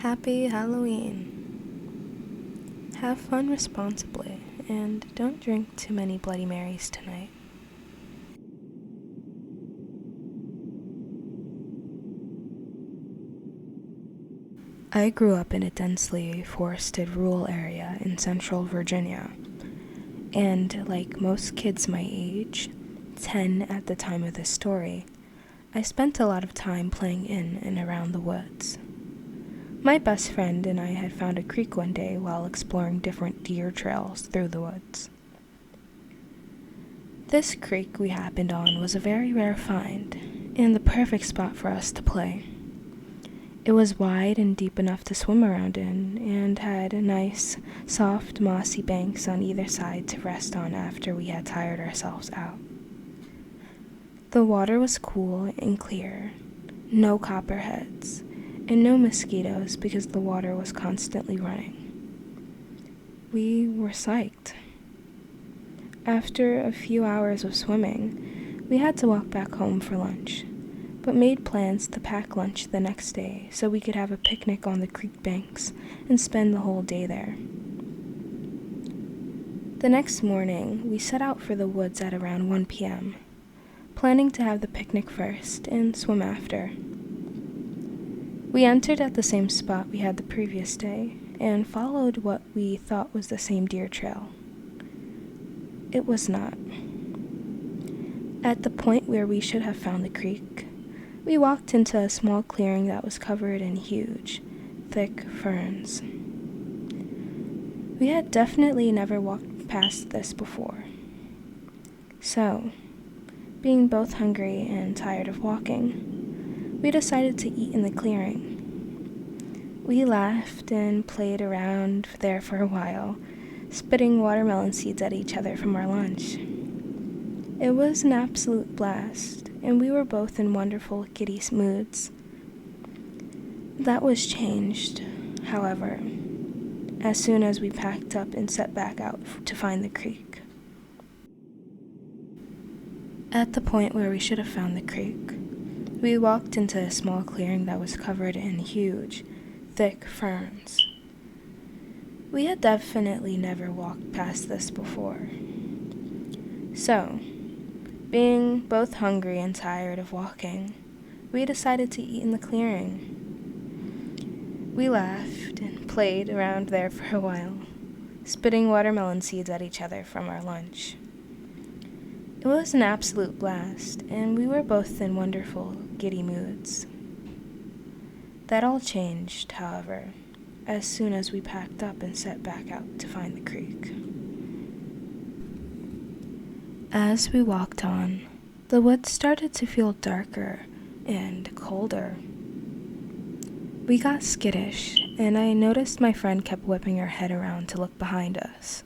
Happy Halloween! Have fun responsibly, and don't drink too many Bloody Marys tonight. I grew up in a densely forested rural area in central Virginia, and like most kids my age, 10 at the time of this story, I spent a lot of time playing in and around the woods. My best friend and I had found a creek one day while exploring different deer trails through the woods. This creek we happened on was a very rare find, and the perfect spot for us to play. It was wide and deep enough to swim around in, and had nice, soft, mossy banks on either side to rest on after we had tired ourselves out. The water was cool and clear, no copperheads, and no mosquitoes because the water was constantly running. We were psyched. After a few hours of swimming, we had to walk back home for lunch, but made plans to pack lunch the next day so we could have a picnic on the creek banks and spend the whole day there. The next morning, we set out for the woods at around 1 p.m., planning to have the picnic first and swim after. We entered at the same spot we had the previous day and followed what we thought was the same deer trail. It was not. At the point where we should have found the creek, we walked into a small clearing that was covered in huge, thick ferns. We had definitely never walked past this before. So, being both hungry and tired of walking, we decided to eat in the clearing. We laughed and played around there for a while, spitting watermelon seeds at each other from our lunch. It was an absolute blast, and we were both in wonderful giddy moods. That was changed, however, as soon as we packed up and set back out to find the creek. At the point where we should have found the creek, we walked into a small clearing that was covered in huge, thick ferns. We had definitely never walked past this before. So, being both hungry and tired of walking, we decided to eat in the clearing. We laughed and played around there for a while, spitting watermelon seeds at each other from our lunch. It was an absolute blast, and we were both in wonderful, giddy moods. That all changed, however, as soon as we packed up and set back out to find the creek. As we walked on, the woods started to feel darker and colder. We got skittish, and I noticed my friend kept whipping her head around to look behind us.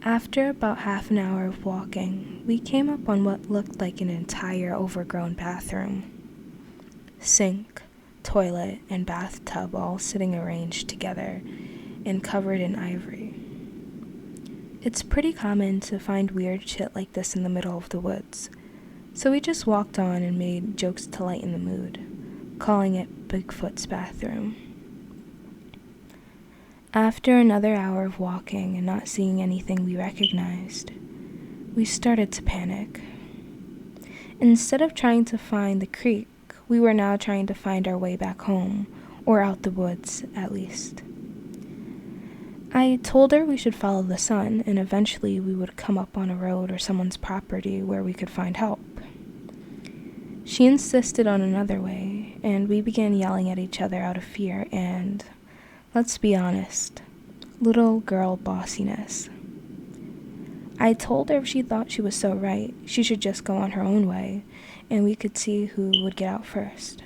After about half an hour of walking, we came up on what looked like an entire overgrown bathroom. Sink, toilet, and bathtub all sitting arranged together and covered in ivory. It's pretty common to find weird shit like this in the middle of the woods, so we just walked on and made jokes to lighten the mood, calling it Bigfoot's bathroom. After another hour of walking and not seeing anything we recognized, we started to panic. Instead of trying to find the creek, we were now trying to find our way back home, or out the woods, at least. I told her we should follow the sun, and eventually we would come up on a road or someone's property where we could find help. She insisted on another way, and we began yelling at each other out of fear and, let's be honest, little girl bossiness. I told her if she thought she was so right, she should just go on her own way, and we could see who would get out first.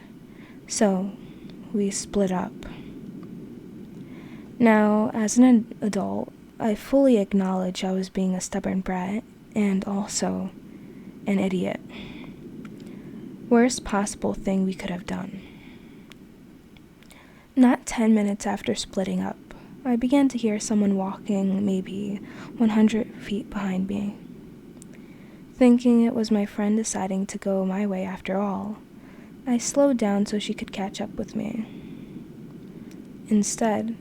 So, we split up. Now, as an adult, I fully acknowledge I was being a stubborn brat, and also an idiot. Worst possible thing we could have done. Not 10 minutes after splitting up, I began to hear someone walking maybe 100 feet behind me. Thinking it was my friend deciding to go my way after all, I slowed down so she could catch up with me. Instead,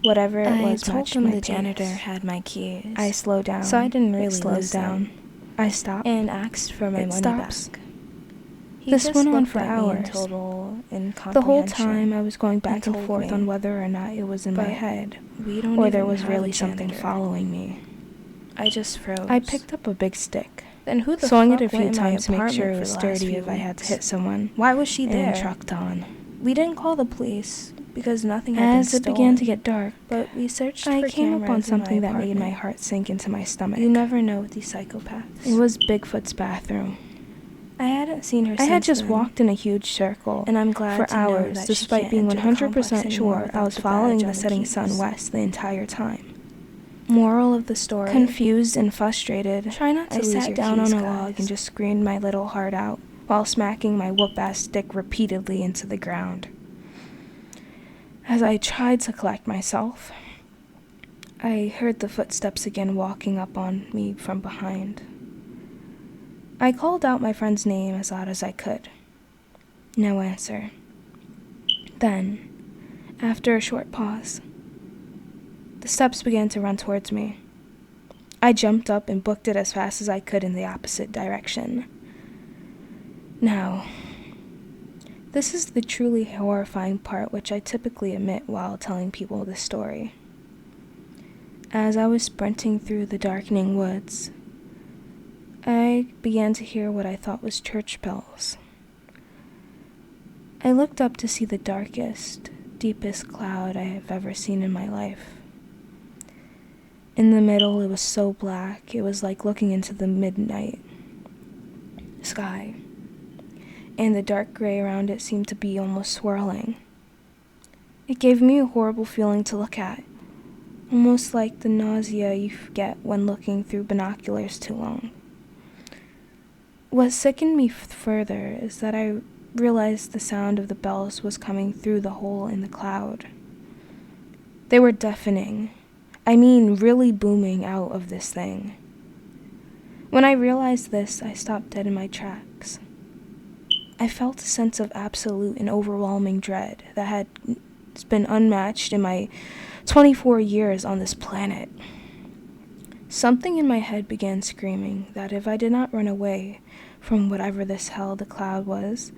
whatever it was I told matched them my the pace. janitor had my keys. I slowed down. So I didn't really It slowed lose down. them. I stopped. And asked for my It money stops. back. This He went on looked for at me hours. in total The whole incomprehension time I was going back and told forth me, on whether or not it was in my "But head, we don't or there even was have really a something janitor." following me. I just froze. I picked up a big stick, Then who the swung fuck it a few went in my times to make sure apartment it for was the last sturdy few if I had to weeks? hit someone, Why was she there? and trucked on. We didn't call the police because nothing had been As it stolen. began to get dark, But we searched I for came up on cameras in something that made my apartment. heart sink into my stomach. You never know with these psychopaths. It was Bigfoot's bathroom. I hadn't seen her I since had just then, walked in a huge circle and I'm glad for to know hours, that she despite can't being enter the complex 100% anymore sure I without was the following badge the on the setting keys. sun west the entire time. Moral of the story: Confused and frustrated, try not to I lose sat your down keys, on a guys. log and just screamed my little heart out while smacking my whoop-ass stick repeatedly into the ground. As I tried to collect myself, I heard the footsteps again walking up on me from behind. I called out my friend's name as loud as I could. No answer. Then, after a short pause, the steps began to run towards me. I jumped up and booked it as fast as I could in the opposite direction. Now, this is the truly horrifying part which I typically omit while telling people this story. As I was sprinting through the darkening woods, I began to hear what I thought was church bells. I looked up to see the darkest, deepest cloud I have ever seen in my life. In the middle, it was so black, it was like looking into the midnight sky, and the dark gray around it seemed to be almost swirling. It gave me a horrible feeling to look at, almost like the nausea you get when looking through binoculars too long. What sickened me further is that I realized the sound of the bells was coming through the hole in the cloud. They were deafening. I mean, really booming out of this thing. When I realized this, I stopped dead in my tracks. I felt a sense of absolute and overwhelming dread that had been unmatched in my 24 years on this planet. Something in my head began screaming that if I did not run away from whatever this hell the cloud was,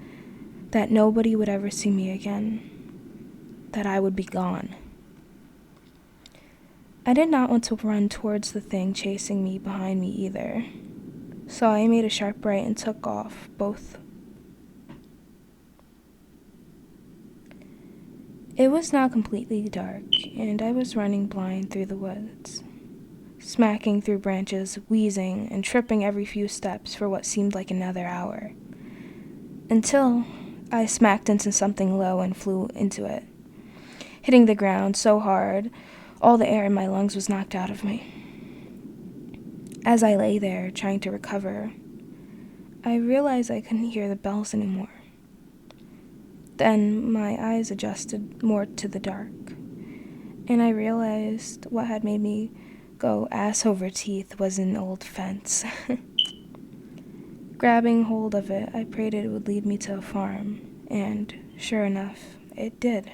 that nobody would ever see me again, that I would be gone. I did not want to run towards the thing chasing me behind me either, so I made a sharp right and took off both. It was now completely dark, and I was running blind through the woods, smacking through branches, wheezing, and tripping every few steps for what seemed like another hour, until I smacked into something low and flew into it, hitting the ground so hard all the air in my lungs was knocked out of me. As I lay there trying to recover, I realized I couldn't hear the bells anymore. Then my eyes adjusted more to the dark, and I realized what had made me go ass over teeth was an old fence. Grabbing hold of it, I prayed it would lead me to a farm, and sure enough, it did.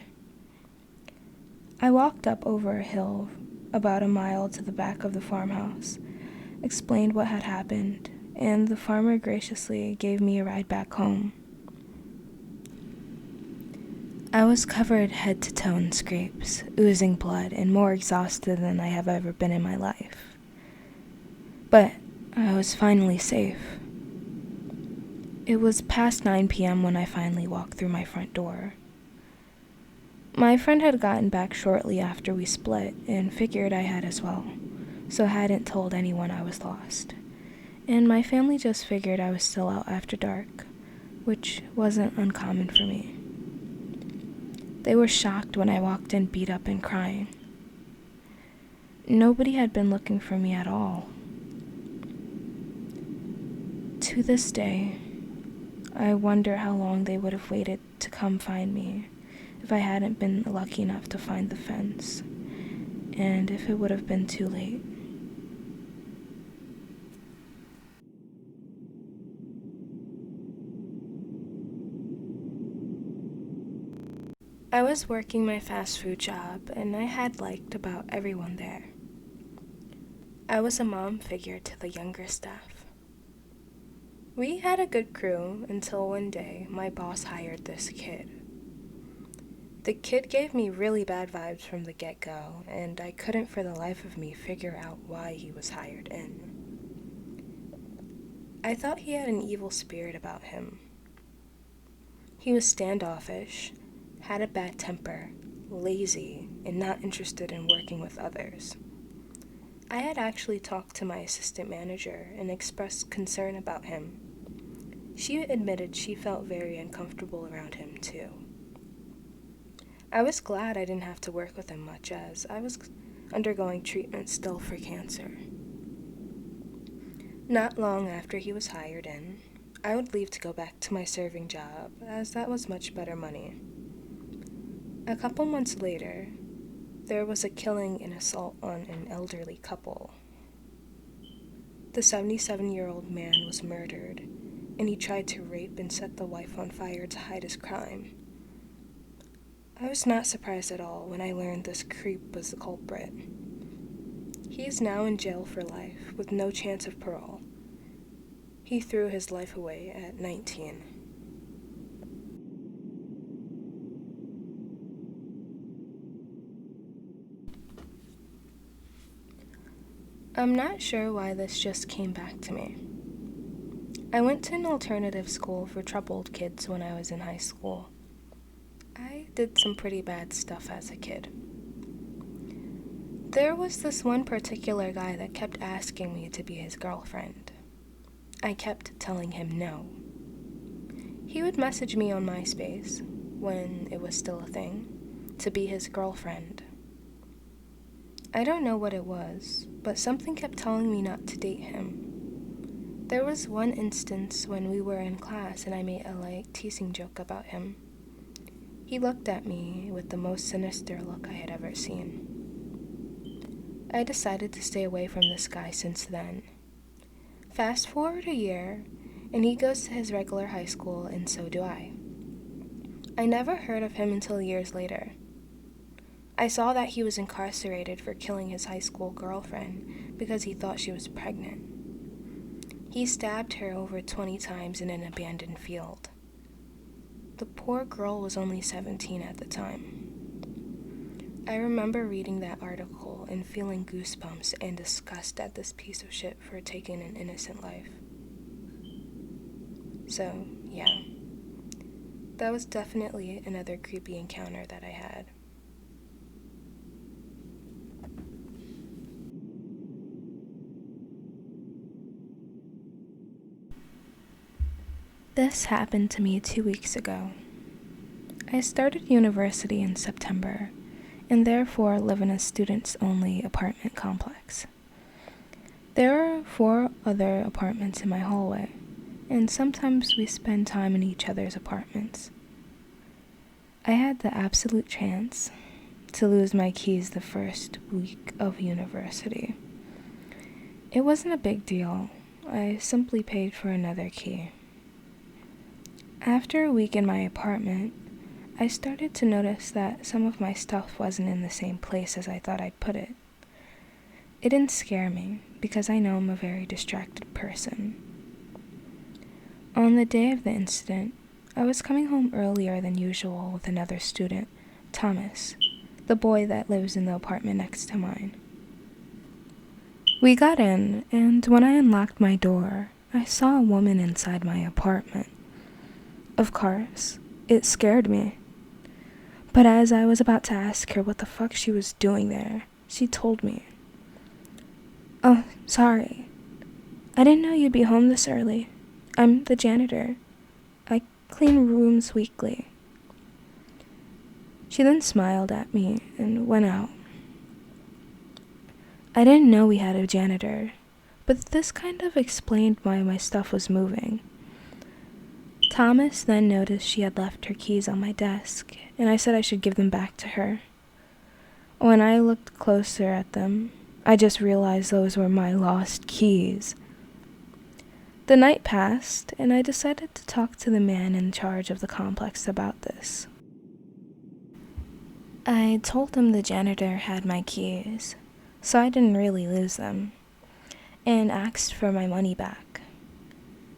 I walked up over a hill about a mile to the back of the farmhouse, explained what had happened, and the farmer graciously gave me a ride back home. I was covered head to toe in scrapes, oozing blood, and more exhausted than I have ever been in my life. But I was finally safe. It was past 9 p.m. when I finally walked through my front door. My friend had gotten back shortly after we split and figured I had as well, so hadn't told anyone I was lost. And my family just figured I was still out after dark, which wasn't uncommon for me. They were shocked when I walked in beat up and crying. Nobody had been looking for me at all. To this day, I wonder how long they would have waited to come find me if I hadn't been lucky enough to find the fence, and if it would have been too late. I was working my fast food job, and I had liked about everyone there. I was a mom figure to the younger staff. We had a good crew until one day my boss hired this kid. The kid gave me really bad vibes from the get-go, and I couldn't for the life of me figure out why he was hired in. I thought he had an evil spirit about him. He was standoffish, had a bad temper, lazy, and not interested in working with others. I had actually talked to my assistant manager and expressed concern about him. She admitted she felt very uncomfortable around him, too. I was glad I didn't have to work with him much, as I was undergoing treatment still for cancer. Not long after he was hired in, I would leave to go back to my serving job, as that was much better money. A couple months later, there was a killing and assault on an elderly couple. The 77-year-old man was murdered, and he tried to rape and set the wife on fire to hide his crime. I was not surprised at all when I learned this creep was the culprit. He is now in jail for life, with no chance of parole. He threw his life away at 19. I'm not sure why this just came back to me. I went to an alternative school for troubled kids when I was in high school. I did some pretty bad stuff as a kid. There was this one particular guy that kept asking me to be his girlfriend. I kept telling him no. He would message me on MySpace, when it was still a thing, to be his girlfriend. I don't know what it was, but something kept telling me not to date him. There was one instance when we were in class and I made a light teasing joke about him. He looked at me with the most sinister look I had ever seen. I decided to stay away from this guy since then. Fast forward a year, and he goes to his regular high school, and so do I. I never heard of him until years later. I saw that he was incarcerated for killing his high school girlfriend because he thought she was pregnant. He stabbed her over 20 times in an abandoned field. The poor girl was only 17 at the time. I remember reading that article and feeling goosebumps and disgust at this piece of shit for taking an innocent life. So, yeah. That was definitely another creepy encounter that I had. This happened to me 2 weeks ago. I started university in September, and therefore live in a students-only apartment complex. There are 4 other apartments in my hallway, and sometimes we spend time in each other's apartments. I had the absolute chance to lose my keys the first week of university. It wasn't a big deal. I simply paid for another key. After a week in my apartment, I started to notice that some of my stuff wasn't in the same place as I thought I'd put it. It didn't scare me, because I know I'm a very distracted person. On the day of the incident, I was coming home earlier than usual with another student, Thomas, the boy that lives in the apartment next to mine. We got in, and when I unlocked my door, I saw a woman inside my apartment. Of course, it scared me. But as I was about to ask her what the fuck she was doing there, she told me, "Oh, sorry. I didn't know you'd be home this early. I'm the janitor. I clean rooms weekly." She then smiled at me and went out. I didn't know we had a janitor, but this kind of explained why my stuff was moving. Thomas then noticed she had left her keys on my desk, and I said I should give them back to her. When I looked closer at them, I just realized those were my lost keys. The night passed, and I decided to talk to the man in charge of the complex about this. I told him the janitor had my keys, so I didn't really lose them, and asked for my money back.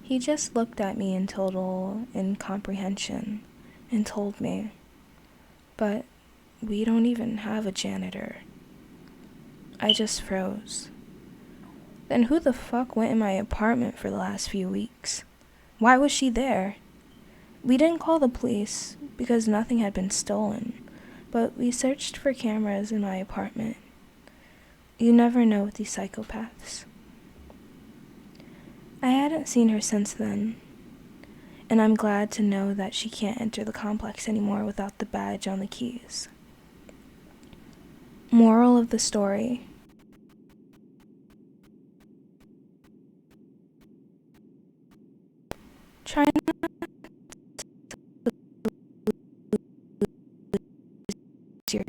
He just looked at me in total incomprehension and told me, "But we don't even have a janitor." I just froze. Then who the fuck went in my apartment for the last few weeks? Why was she there? We didn't call the police because nothing had been stolen, but we searched for cameras in my apartment. You never know with these psychopaths. I hadn't seen her since then, and I'm glad to know that she can't enter the complex anymore without the badge on the keys. Moral of the story: try not to lose your